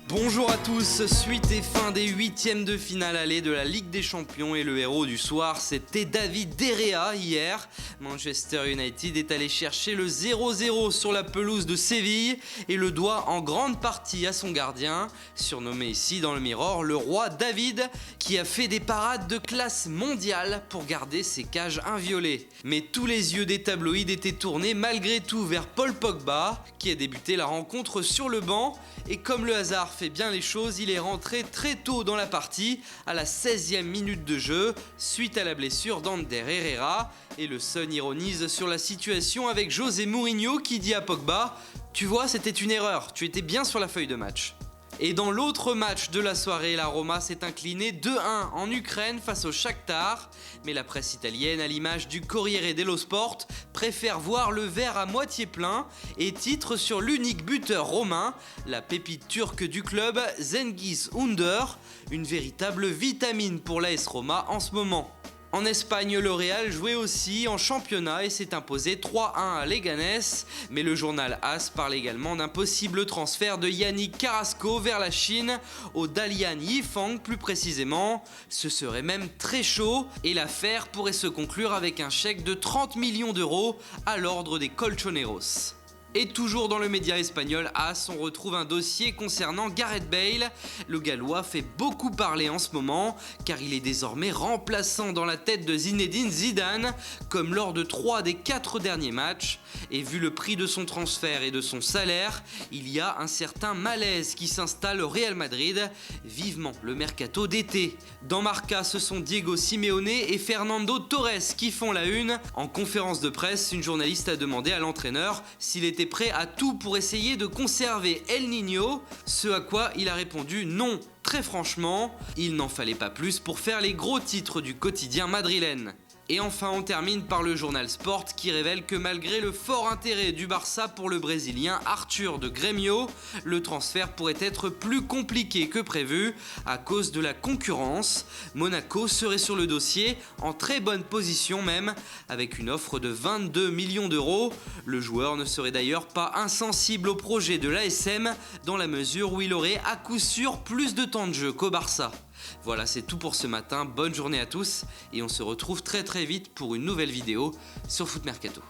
Bonjour à tous, suite et fin des huitièmes de finale aller de la Ligue des Champions et le héros du soir c'était David De Gea hier. Manchester United est allé chercher le 0-0 sur la pelouse de Séville et le doit en grande partie à son gardien, surnommé ici dans le Mirror le roi David, qui a fait des parades de classe mondiale pour garder ses cages inviolées. Mais tous les yeux des tabloïds étaient tournés malgré tout vers Paul Pogba, qui a débuté la rencontre sur le banc, et comme le hasard fait bien les choses, il est rentré très tôt dans la partie, à la 16e minute de jeu, suite à la blessure d'Ander Herrera, et le Sun ironise sur la situation avec José Mourinho qui dit à Pogba « Tu vois, c'était une erreur, tu étais bien sur la feuille de match ». Et dans l'autre match de la soirée, la Roma s'est inclinée 2-1 en Ukraine face au Shakhtar. Mais la presse italienne, à l'image du Corriere dello Sport, préfère voir le verre à moitié plein et titre sur l'unique buteur romain, la pépite turque du club, Cengiz Ünder, une véritable vitamine pour l'AS Roma en ce moment. En Espagne, le Real jouait aussi en championnat et s'est imposé 3-1 à Leganés, mais le journal AS parle également d'un possible transfert de Yannick Carrasco vers la Chine, au Dalian Yifang plus précisément. Ce serait même très chaud et l'affaire pourrait se conclure avec un chèque de 30 millions d'euros à l'ordre des Colchoneros. Et toujours dans le média espagnol AS, on retrouve un dossier concernant Gareth Bale. Le Gallois fait beaucoup parler en ce moment car il est désormais remplaçant dans la tête de Zinedine Zidane, comme lors de 3 des 4 derniers matchs. Et vu le prix de son transfert et de son salaire, il y a un certain malaise qui s'installe au Real Madrid. Vivement le mercato d'été. Dans Marca, ce sont Diego Simeone et Fernando Torres qui font la une. En conférence de presse, une journaliste a demandé à l'entraîneur s'il était prêt à tout pour essayer de conserver El Niño, ce à quoi il a répondu non. Très franchement, il n'en fallait pas plus pour faire les gros titres du quotidien madrilène. Et enfin, on termine par le journal Sport qui révèle que malgré le fort intérêt du Barça pour le Brésilien Arthur de Grêmio, le transfert pourrait être plus compliqué que prévu à cause de la concurrence. Monaco serait sur le dossier, en très bonne position même, avec une offre de 22 millions d'euros. Le joueur ne serait d'ailleurs pas insensible au projet de l'ASM, dans la mesure où il aurait à coup sûr plus de temps de jeu qu'au Barça. Voilà, c'est tout pour ce matin, bonne journée à tous et on se retrouve très vite pour une nouvelle vidéo sur Foot Mercato.